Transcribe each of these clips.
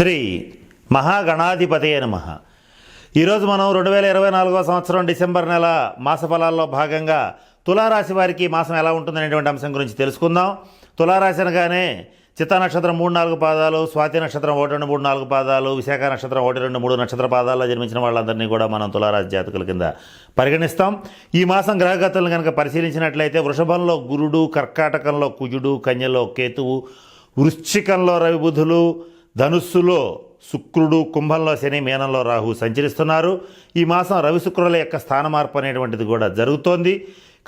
శ్రీ మహాగణాధిపతయే నమః. ఈరోజు మనం 2024 సంవత్సరం డిసెంబర్ నెల మాసఫలాల్లో భాగంగా తులారాశి వారికి మాసం ఎలా ఉంటుందనేటువంటి అంశం గురించి తెలుసుకుందాం. తులారాశి అనగానే చిత్తా నక్షత్రం 3-4 పాదాలు, స్వాతి నక్షత్రం 1-2-3-4 పాదాలు, విశాఖ నక్షత్రం 1-2-3 నక్షత్ర పాదాల్లో జన్మించిన వాళ్ళందరినీ కూడా మనం తులారాశి జాతకుల కింద పరిగణిస్తాం. ఈ మాసం గ్రహగతులను కనుక పరిశీలించినట్లయితే వృషభంలో గురుడు, కర్కాటకంలో కుజుడు, కన్యలో కేతువు, వృశ్చికంలో రవి బుధులు, ధనుస్సులో శుక్రుడు, కుంభంలో శని, మీనంలో రాహు సంచరిస్తున్నారు. ఈ మాసం రవి శుక్రుల యొక్క స్థాన మార్పు అనేటువంటిది కూడా జరుగుతోంది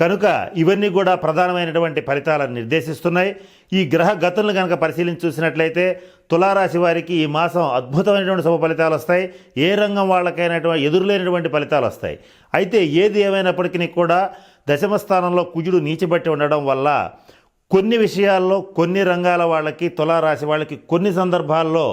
కనుక ఇవన్నీ కూడా ప్రధానమైనటువంటి ఫలితాలను నిర్దేశిస్తున్నాయి. ఈ గ్రహ గతులను కనుక పరిశీలించి చూసినట్లయితే తులారాశి వారికి ఈ మాసం అద్భుతమైనటువంటి శుభ ఫలితాలు వస్తాయి. ఏ రంగం వాళ్ళకైనటువంటి ఎదురులేనటువంటి ఫలితాలు వస్తాయి. అయితే ఏది ఏమైనప్పటికీ కూడా దశమ స్థానంలో కుజుడు నీచబట్టి ఉండడం వల్ల కొన్ని విషయాల్లో కొన్ని రంగాల వాళ్ళకి, తులారాశి వాళ్ళకి కొన్ని సందర్భాల్లో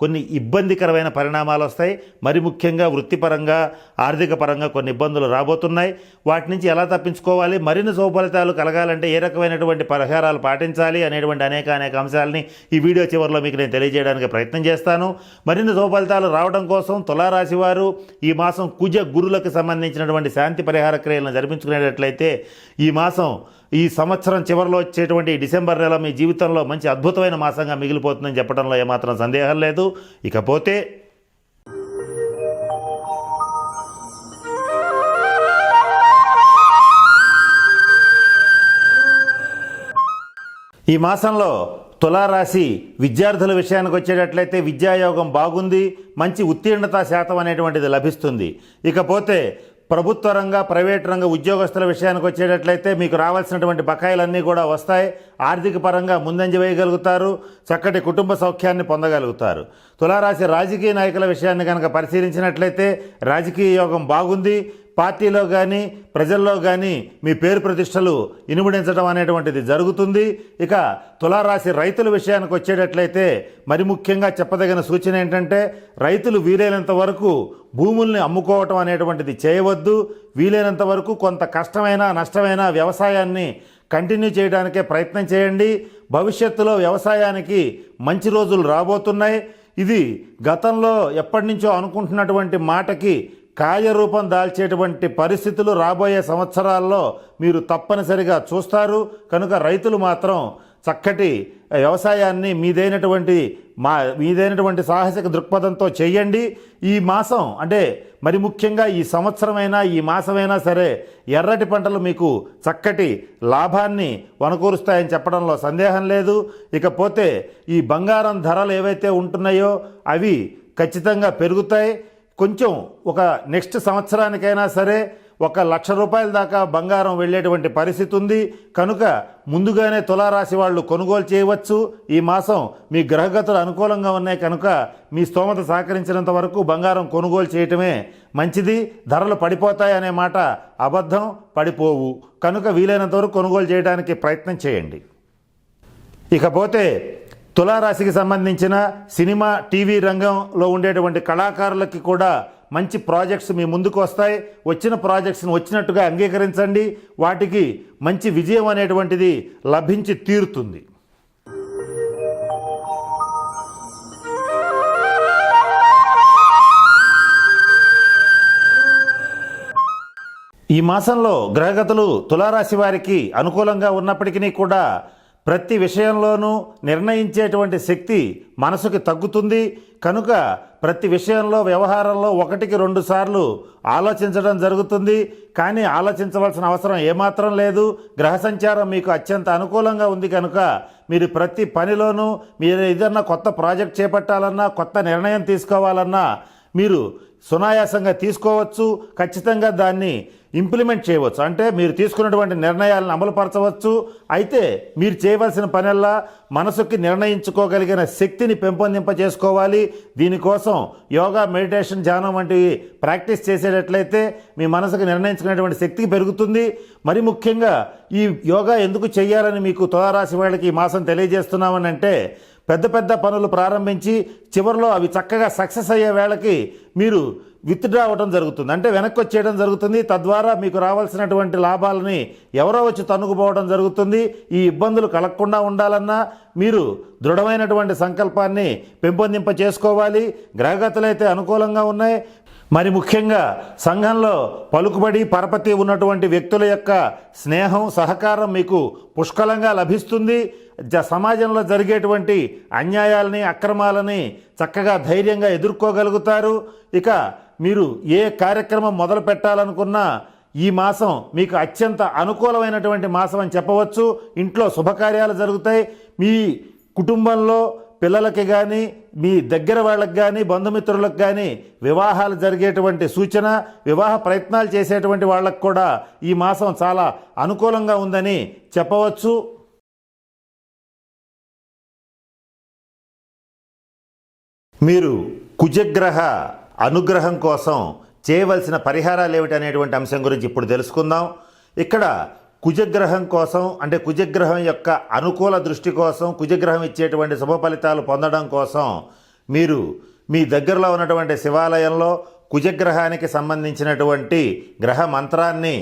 కొన్ని ఇబ్బందికరమైన పరిణామాలు వస్తాయి. మరి ముఖ్యంగా వృత్తిపరంగా, ఆర్థిక పరంగా కొన్ని ఇబ్బందులు రాబోతున్నాయి. వాటి నుంచి ఎలా తప్పించుకోవాలి, మరిన్ని శుభఫలితాలు కలగాలంటే ఏ రకమైనటువంటి పరిహారాలు పాటించాలి అనేటువంటి అనేక అంశాలని ఈ వీడియో చివరిలో మీకు నేను తెలియజేయడానికి ప్రయత్నం చేస్తాను. మరిన్ని శుభఫలితాలు రావడం కోసం తులారాశి వారు ఈ మాసం కుజ గురులకు సంబంధించినటువంటి శాంతి పరిహార క్రియలను జరిపించుకునేటట్లయితే ఈ మాసం, ఈ సంవత్సరం చివరిలో వచ్చేటువంటి డిసెంబర్ నెల మీ జీవితంలో మంచి అద్భుతమైన మాసంగా మిగిలిపోతుందని చెప్పడంలో ఏమాత్రం సందేహం లేదు. ఇకపోతే ఈ మాసంలో తులారాశి విద్యార్థుల విషయానికి వచ్చేటట్లయితే విద్యాయోగం బాగుంది, మంచి ఉత్తీర్ణత శాతం అనేటువంటిది లభిస్తుంది. ఇకపోతే ప్రభుత్వ రంగ, ప్రైవేట్ రంగ ఉద్యోగస్తుల విషయానికి వచ్చేటట్లయితే మీకు రావాల్సినటువంటి బకాయిలన్నీ కూడా వస్తాయి. ఆర్థిక పరంగా ముందంజ వేయగలుగుతారు, చక్కటి కుటుంబ సౌఖ్యాన్ని పొందగలుగుతారు. తులారాశి రాజకీయ నాయకుల విషయాన్ని కనుక పరిశీలించినట్లయితే రాజకీయ యోగం బాగుంది. పార్టీలో కానీ ప్రజల్లో కానీ మీ పేరు ప్రతిష్టలు ఇనుమడించడం అనేటువంటిది జరుగుతుంది. ఇక తులారాశి రైతుల విషయానికి వచ్చేటట్లయితే మరి ముఖ్యంగా చెప్పదగిన సూచన ఏంటంటే రైతులు వీలైనంత వరకు భూముల్ని అమ్ముకోవటం అనేటువంటిది చేయవద్దు. వీలైనంత వరకు కొంత కష్టమైన నష్టమైన వ్యవసాయాన్ని కంటిన్యూ చేయడానికే ప్రయత్నం చేయండి. భవిష్యత్తులో వ్యవసాయానికి మంచి రోజులు రాబోతున్నాయి. ఇది గతంలో ఎప్పటి నుంచో అనుకుంటున్నటువంటి మాటకి కార్యరూపం దాల్చేటువంటి పరిస్థితులు రాబోయే సంవత్సరాల్లో మీరు తప్పనిసరిగా చూస్తారు. కనుక రైతులు మాత్రం చక్కటి వ్యవసాయాన్ని మీదైనటువంటి సాహసిక దృక్పథంతో చేయండి. ఈ మాసం అంటే మరి ముఖ్యంగా ఈ సంవత్సరమైనా ఈ మాసమైనా సరే ఎర్రటి పంటలు మీకు చక్కటి లాభాన్ని వనకూరుస్తాయని చెప్పడంలో సందేహం లేదు. ఇకపోతే ఈ బంగారం ధరలు ఏవైతే ఉంటున్నాయో అవి ఖచ్చితంగా పెరుగుతాయి. కొంచెం ఒక నెక్స్ట్ సంవత్సరానికైనా సరే 1,00,000 రూపాయల దాకా బంగారం వెళ్ళేటువంటి పరిస్థితి ఉంది. కనుక ముందుగానే తులారాశి వాళ్ళు కొనుగోలు చేయవచ్చు. ఈ మాసం మీ గ్రహగతులు అనుకూలంగా ఉన్నాయి కనుక మీ స్తోమత సహకరించినంత వరకు బంగారం కొనుగోలు చేయటమే మంచిది. ధరలు పడిపోతాయి అనే మాట అబద్ధం, పడిపోవు. కనుక వీలైనంత వరకు కొనుగోలు చేయడానికి ప్రయత్నం చేయండి. ఇకపోతే తులారాశికి సంబంధించిన సినిమా, టీవీ రంగంలో ఉండేటువంటి కళాకారులకి కూడా మంచి ప్రాజెక్ట్స్ మీ ముందుకు వస్తాయి. వచ్చిన ప్రాజెక్ట్స్ని వచ్చినట్టుగా అంగీకరించండి. వాటికి మంచి విజయం అనేటువంటిది లభించి తీరుతుంది. ఈ మాసంలో గ్రహగతులు తులారాశి వారికి అనుకూలంగా ఉన్నప్పటికీ కూడా ప్రతి విషయంలోనూ నిర్ణయించేటువంటి శక్తి మనసుకి తగ్గుతుంది. కనుక ప్రతి విషయంలో, వ్యవహారంలో 1-2 సార్లు ఆలోచించడం జరుగుతుంది. కానీ ఆలోచించవలసిన అవసరం ఏమాత్రం లేదు. గ్రహ సంచారం మీకు అత్యంత అనుకూలంగా ఉంది కనుక మీరు ప్రతి పనిలోనూ మీరు ఏదన్నా కొత్త ప్రాజెక్ట్ చేపట్టాలన్నా, కొత్త నిర్ణయం తీసుకోవాలన్నా మీరు సునాయాసంగా తీసుకోవచ్చు. ఖచ్చితంగా దాన్ని ఇంప్లిమెంట్ చేయవచ్చు. అంటే మీరు తీసుకున్నటువంటి నిర్ణయాలను అమలుపరచవచ్చు. అయితే మీరు చేయవలసిన పనల్లా మనసుకి నిర్ణయించుకోగలిగిన శక్తిని పెంపొందింపజేసుకోవాలి. దీనికోసం యోగా, మెడిటేషన్, ధ్యానం వంటివి ప్రాక్టీస్ చేసేటట్లయితే మీ మనసుకు నిర్ణయించుకునేటువంటి శక్తి పెరుగుతుంది. మరి ముఖ్యంగా ఈ యోగా ఎందుకు చేయాలని మీకు తులారాశి వాళ్ళకి ఈ మాసం తెలియజేస్తున్నామని అంటే పెద్ద పెద్ద పనులు ప్రారంభించి చివరిలో అవి చక్కగా సక్సెస్ అయ్యే వేళకి మీరు విత్డ్రా అవ్వడం జరుగుతుంది, అంటే వెనక్కి వచ్చేయడం జరుగుతుంది. తద్వారా మీకు రావాల్సినటువంటి లాభాలని ఎవరో వచ్చి తన్నుకుపోవడం జరుగుతుంది. ఈ ఇబ్బందులు కలగకుండా ఉండాలన్నా మీరు దృఢమైనటువంటి సంకల్పాన్ని పెంపొందింప చేసుకోవాలి. గ్రహగతులు అయితే అనుకూలంగా ఉన్నాయి. మరి ముఖ్యంగా సంఘంలో పలుకుబడి పరపతి ఉన్నటువంటి వ్యక్తుల యొక్క స్నేహం సహకారం మీకు పుష్కలంగా లభిస్తుంది. సమాజంలో జరిగేటువంటి అన్యాయాలని అక్రమాలని చక్కగా ధైర్యంగా ఎదుర్కోగలుగుతారు. ఇక మీరు ఏ కార్యక్రమం మొదలు పెట్టాలనుకున్నా ఈ మాసం మీకు అత్యంత అనుకూలమైనటువంటి మాసం అని చెప్పవచ్చు. ఇంట్లో శుభకార్యాలు జరుగుతాయి. మీ కుటుంబంలో పిల్లలకి కానీ మీ దగ్గర వాళ్ళకి కానీ బంధుమిత్రులకు కానీ వివాహాలు జరిగేటువంటి సూచన, వివాహ ప్రయత్నాలు చేసేటువంటి వాళ్ళకు కూడా ఈ మాసం చాలా అనుకూలంగా ఉందని చెప్పవచ్చు. మీరు కుజగ్రహ అనుగ్రహం కోసం చేయవలసిన పరిహారాలు ఏమిటనేటువంటి అంశం గురించి ఇప్పుడు తెలుసుకుందాం. ఇక్కడ కుజగ్రహం కోసం, అంటే కుజగ్రహం యొక్క అనుకూల దృష్టి కోసం, కుజగ్రహం ఇచ్చేటువంటి శుభ ఫలితాలు పొందడం కోసం మీరు మీ దగ్గరలో ఉన్నటువంటి శివాలయంలో కుజగ్రహానికి సంబంధించినటువంటి గ్రహ మంత్రాన్ని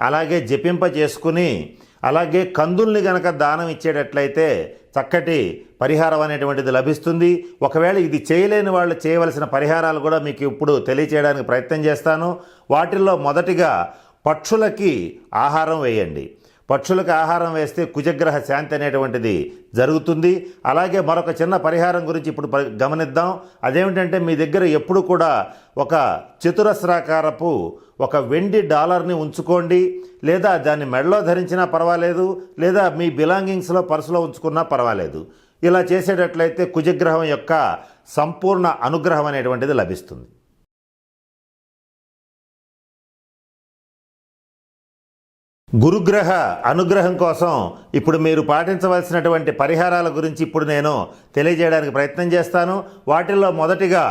అలాగే జపింప చేసుకుని, అలాగే కందుల్ని గనక దానం ఇచ్చేటట్లయితే చక్కటి పరిహారం అనేటువంటిది లభిస్తుంది. ఒకవేళ ఇది చేయలేని వాళ్ళు చేయవలసిన పరిహారాలు కూడా మీకు ఇప్పుడు తెలియచేయడానికి ప్రయత్నం చేస్తాను. వాటిల్లో మొదటిగా పక్షులకి ఆహారం వేయండి. పక్షులకు ఆహారం వేస్తే కుజగ్రహ శాంతి అనేటువంటిది జరుగుతుంది. అలాగే మరొక చిన్న పరిహారం గురించి ఇప్పుడు గమనిద్దాం. అదేమిటంటే మీ దగ్గర ఎప్పుడు కూడా ఒక చతురస్రాకారపు ఒక వెండి డాలర్ని ఉంచుకోండి. లేదా దాన్ని మెడలో ధరించినా పర్వాలేదు, లేదా మీ బిలాంగింగ్స్లో పర్సులో ఉంచుకున్నా పర్వాలేదు. ఇలా చేసేటట్లయితే కుజగ్రహం యొక్క సంపూర్ణ అనుగ్రహం అనేటువంటిది లభిస్తుంది. గురుగ్రహ అనుగ్రహం కోసం ఇప్పుడు మీరు పాటించవలసినటువంటి పరిహారాల గురించి ఇప్పుడు నేను తెలియజేయడానికి ప్రయత్నం చేస్తాను. వాటిల్లో మొదటిగా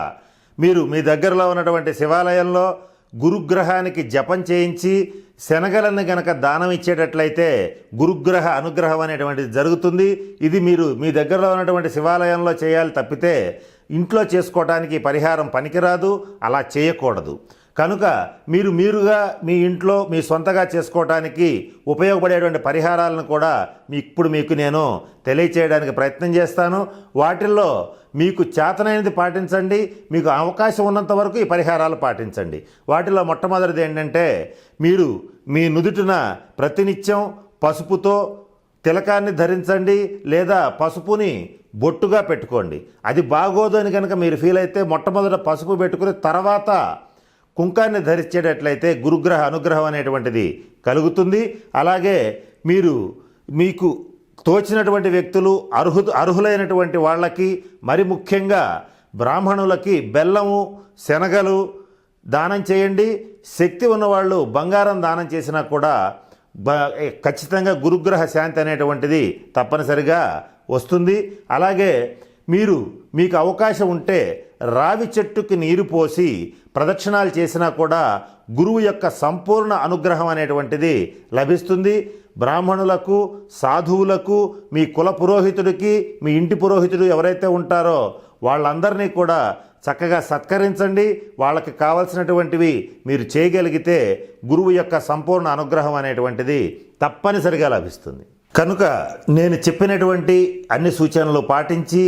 మీరు మీ దగ్గరలో ఉన్నటువంటి శివాలయంలో గురుగ్రహానికి జపం చేయించి శనగలను గనక దానం ఇచ్చేటట్లయితే గురుగ్రహ అనుగ్రహం అనేటువంటిది జరుగుతుంది. ఇది మీరు మీ దగ్గరలో ఉన్నటువంటి శివాలయంలో చేయాలి తప్పితే ఇంట్లో చేసుకోవడానికి పరిహారం పనికిరాదు, అలా చేయకూడదు. కనుక మీరుగా మీ ఇంట్లో మీ సొంతగా చేసుకోవడానికి ఉపయోగపడేటువంటి పరిహారాలను కూడా ఇప్పుడు మీకు నేను తెలియచేయడానికి ప్రయత్నం చేస్తాను. వాటిల్లో మీకు చేతనైనది పాటించండి, మీకు అవకాశం ఉన్నంత వరకు ఈ పరిహారాలు పాటించండి. వాటిలో మొట్టమొదటిది ఏంటంటే, మీరు మీ నుదుటిన ప్రతినిత్యం పసుపుతో తిలకాన్ని ధరించండి, లేదా పసుపుని బొట్టుగా పెట్టుకోండి. అది బాగోదు అని కనుక మీరు ఫీల్ అయితే మొట్టమొదట పసుపు పెట్టుకుని తర్వాత కుంకాన్ని ధరించేటట్లయితే గురుగ్రహ అనుగ్రహం అనేటువంటిది కలుగుతుంది. అలాగే మీకు తోచినటువంటి వ్యక్తులు అర్హులైనటువంటి వాళ్ళకి, మరి ముఖ్యంగా బ్రాహ్మణులకి బెల్లము శనగలు దానం చేయండి. శక్తి ఉన్నవాళ్ళు బంగారం దానం చేసినా కూడా ఖచ్చితంగా గురుగ్రహ శాంతి అనేటువంటిది తప్పనిసరిగా వస్తుంది. అలాగే మీకు అవకాశం ఉంటే రావి చెట్టుకి నీరు పోసి ప్రదక్షిణాలు చేసినా కూడా గురువు యొక్క సంపూర్ణ అనుగ్రహం అనేటువంటిది లభిస్తుంది. బ్రాహ్మణులకు, సాధువులకు, మీ కుల పురోహితుడికి, మీ ఇంటి పురోహితుడు ఎవరైతే ఉంటారో వాళ్ళందరినీ కూడా చక్కగా సత్కరించండి. వాళ్ళకి కావలసినటువంటివి మీరు చేయగలిగితే గురువు యొక్క సంపూర్ణ అనుగ్రహం అనేటువంటిది తప్పనిసరిగా లభిస్తుంది. కనుక నేను చెప్పినటువంటి అన్ని సూచనలు పాటించి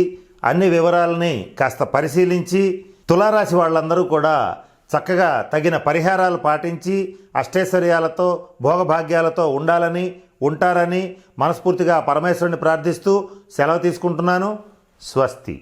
అన్ని వివరాలని కాస్త పరిశీలించి తులారాశి వాళ్ళందరూ కూడా చక్కగా తగిన పరిహారాలు పాటించి అష్టైశ్వర్యాలతో భోగభాగ్యాలతో ఉంటారని మనస్ఫూర్తిగా పరమేశ్వరుని ప్రార్థిస్తూ సెలవు తీసుకుంటున్నాను. స్వస్తి.